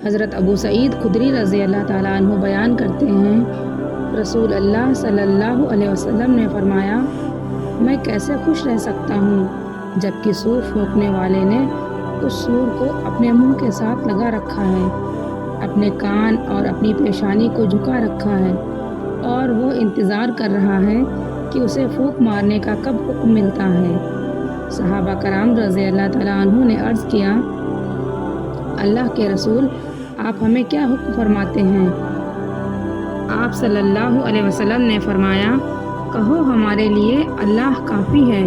حضرت ابو سعید خدری رضی اللہ تعالیٰ عنہ بیان کرتے ہیں، رسول اللہ صلی اللہ علیہ وسلم نے فرمایا، میں کیسے خوش رہ سکتا ہوں جبکہ سور پھونکنے والے نے اس سور کو اپنے منہ کے ساتھ لگا رکھا ہے، اپنے کان اور اپنی پیشانی کو جھکا رکھا ہے اور وہ انتظار کر رہا ہے کہ اسے پھونک مارنے کا کب حکم ملتا ہے۔ صحابہ کرام رضی اللہ تعالیٰ عنہ نے عرض کیا، اللہ کے رسول، آپ ہمیں کیا حکم فرماتے ہیں؟ آپ صلی اللہ علیہ وسلم نے فرمایا، کہو ہمارے لیے اللہ کافی ہے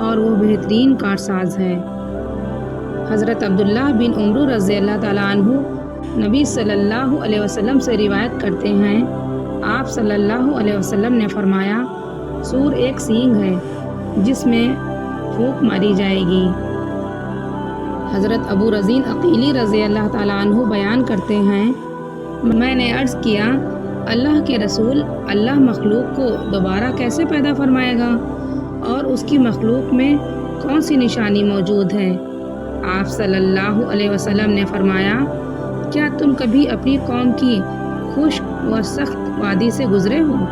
اور وہ بہترین کارساز ہے۔ حضرت عبداللہ بن عمرو رضی اللہ تعالیٰ عنہ نبی صلی اللہ علیہ وسلم سے روایت کرتے ہیں، آپ صلی اللہ علیہ وسلم نے فرمایا، سور ایک سینگ ہے جس میں پھونک ماری جائے گی۔ حضرت ابو رزین عقیلی رضی اللہ تعالیٰ عنہ بیان کرتے ہیں، میں نے عرض کیا، اللہ کے رسول، اللہ مخلوق کو دوبارہ کیسے پیدا فرمائے گا اور اس کی مخلوق میں کون سی نشانی موجود ہے؟ آپ صلی اللہ علیہ وسلم نے فرمایا، کیا تم کبھی اپنی قوم کی خشک و سخت وادی سے گزرے ہو؟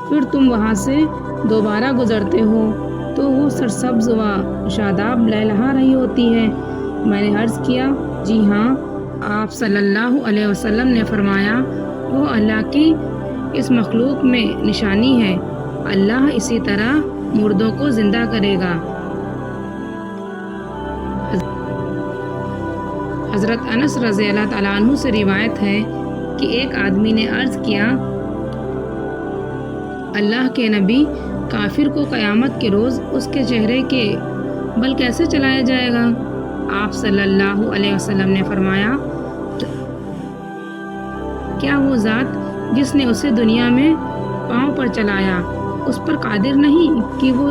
پھر تم وہاں سے دوبارہ گزرتے ہو تو وہ سرسبز و شاداب لہلہا رہی ہوتی ہے۔ میں نے عرض کیا، جی ہاں۔ آپ صلی اللہ علیہ وسلم نے فرمایا، وہ اللہ کی اس مخلوق میں نشانی ہے، اللہ اسی طرح مردوں کو زندہ کرے گا۔ حضرت انس رضی اللہ تعالیٰ عنہ سے روایت ہے کہ ایک آدمی نے عرض کیا، اللہ کے نبی، کافر کو قیامت کے روز اس کے چہرے کے بل کیسے چلایا جائے گا؟ آپ صلی اللہ علیہ وسلم نے فرمایا، کیا وہ ذات جس نے اسے دنیا میں پاؤں پر چلایا اس پر قادر نہیں کہ وہ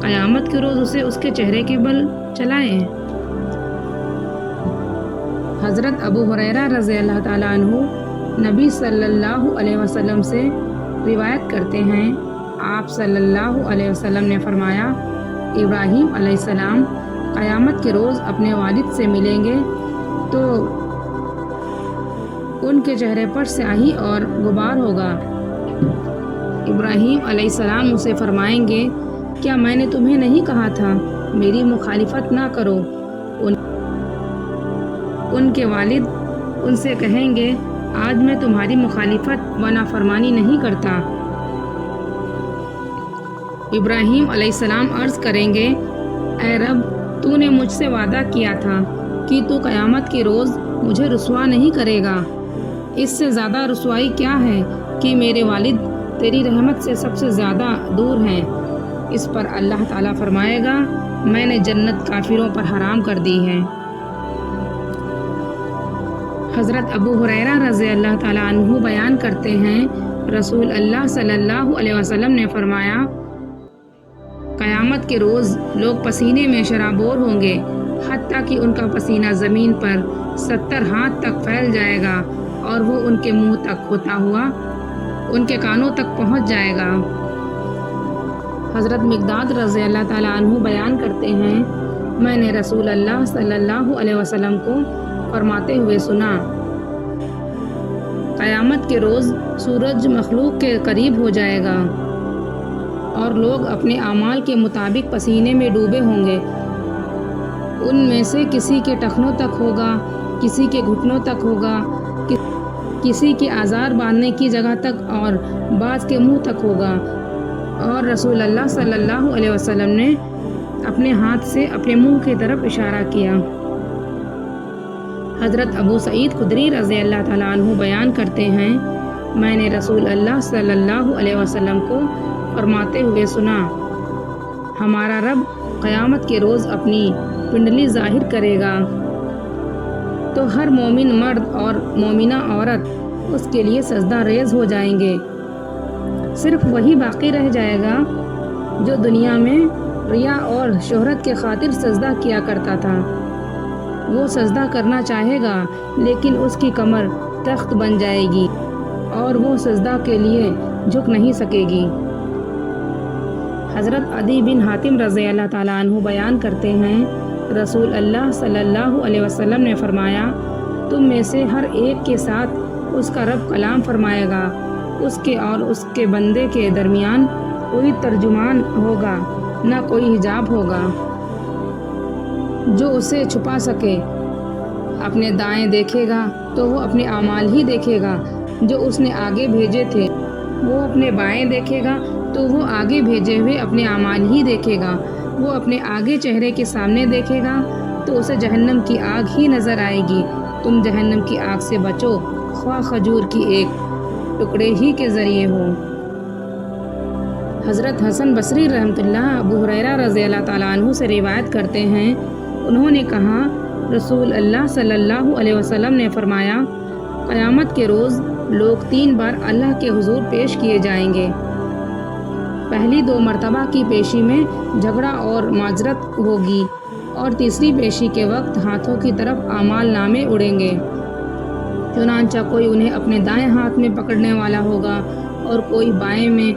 قیامت کے روز اسے اس کے چہرے کے بل چلائے؟ حضرت ابو ہریرہ رضی اللہ تعالیٰ عنہ نبی صلی اللہ علیہ وسلم سے روایت کرتے ہیں، آپ صلی اللہ علیہ وسلم نے فرمایا، ابراہیم علیہ السلام قیامت کے روز اپنے والد سے ملیں گے تو ان کے چہرے پر سیاہی اور غبار ہوگا۔ ابراہیم علیہ السلام اسے فرمائیں گے، کیا میں نے تمہیں نہیں کہا تھا میری مخالفت نہ کرو؟ ان کے والد ان سے کہیں گے، آج میں تمہاری مخالفت و نافرمانی نہیں کرتا۔ ابراہیم علیہ السلام عرض کریں گے، اے رب، تو نے مجھ سے وعدہ کیا تھا کہ تو قیامت کے روز مجھے رسوا نہیں کرے گا۔ اس سے زیادہ رسوائی کیا ہے کہ میرے والد تیری رحمت سے سب سے زیادہ دور ہیں۔ اس پر اللہ تعالیٰ فرمائے گا، میں نے جنت کافروں پر حرام کر دی ہے۔ حضرت ابو ہریرہ رضی اللہ تعالیٰ عنہ بیان کرتے ہیں، رسول اللہ صلی اللہ علیہ وسلم نے فرمایا، قیامت کے روز لوگ پسینے میں شرابور ہوں گے، حتیٰ کہ ان کا پسینہ زمین پر 70 ہاتھ تک پھیل جائے گا اور وہ ان کے منہ تک ہوتا ہوا ان کے کانوں تک پہنچ جائے گا۔ حضرت مقداد رضی اللہ تعالیٰ عنہ بیان کرتے ہیں، میں نے رسول اللہ صلی اللہ علیہ وسلم کو فرماتے ہوئے سنا، قیامت کے روز سورج مخلوق کے قریب ہو جائے گا اور لوگ اپنے اعمال کے مطابق پسینے میں ڈوبے ہوں گے۔ ان میں سے کسی کے ٹخنوں تک ہوگا، کسی کے گھٹنوں تک ہوگا، کسی کے آزار باندھنے کی جگہ تک اور بعض کے منہ تک ہوگا۔ اور رسول اللہ صلی اللہ علیہ وسلم نے اپنے ہاتھ سے اپنے منہ کی طرف اشارہ کیا۔ حضرت ابو سعید خدری رضی اللہ تعالیٰ عنہ بیان کرتے ہیں، میں نے رسول اللہ صلی اللہ علیہ وسلم کو فرماتے ہوئے سنا، ہمارا رب قیامت کے روز اپنی پنڈلی ظاہر کرے گا تو ہر مومن مرد اور مومنہ عورت اس کے لیے سجدہ ریز ہو جائیں گے۔ صرف وہی باقی رہ جائے گا جو دنیا میں ریا اور شہرت کے خاطر سجدہ کیا کرتا تھا۔ وہ سجدہ کرنا چاہے گا لیکن اس کی کمر تخت بن جائے گی اور وہ سجدہ کے لیے جھک نہیں سکے گی۔ حضرت عدی بن حاتم رضی اللہ تعالیٰ عنہ بیان کرتے ہیں، رسول اللہ صلی اللہ علیہ وسلم نے فرمایا، تم میں سے ہر ایک کے ساتھ اس کا رب کلام فرمائے گا، اس کے اور اس کے بندے کے درمیان کوئی ترجمان ہوگا، نہ کوئی حجاب ہوگا جو اسے چھپا سکے۔ اپنے دائیں دیکھے گا تو وہ اپنے اعمال ہی دیکھے گا جو اس نے آگے بھیجے تھے، وہ اپنے بائیں دیکھے گا تو وہ آگے بھیجے ہوئے اپنے اعمال ہی دیکھے گا، وہ اپنے آگے چہرے کے سامنے دیکھے گا تو اسے جہنم کی آگ ہی نظر آئے گی۔ تم جہنم کی آگ سے بچو، خواہ کھجور کی ایک ٹکڑے ہی کے ذریعے ہو۔ حضرت حسن بصری رحمۃ اللہ ابو ہریرہ رضی اللہ تعالیٰ عنہ سے روایت کرتے ہیں، انہوں نے کہا، رسول اللہ صلی اللہ علیہ وسلم نے فرمایا، قیامت کے روز لوگ 3 بار اللہ کے حضور پیش کیے جائیں گے۔ پہلی 2 مرتبہ کی پیشی میں جھگڑا اور معذرت ہوگی، اور تیسری پیشی کے وقت ہاتھوں کی طرف اعمال نامے اڑیں گے، چنانچہ کوئی انہیں اپنے دائیں ہاتھ میں پکڑنے والا ہوگا اور کوئی بائیں میں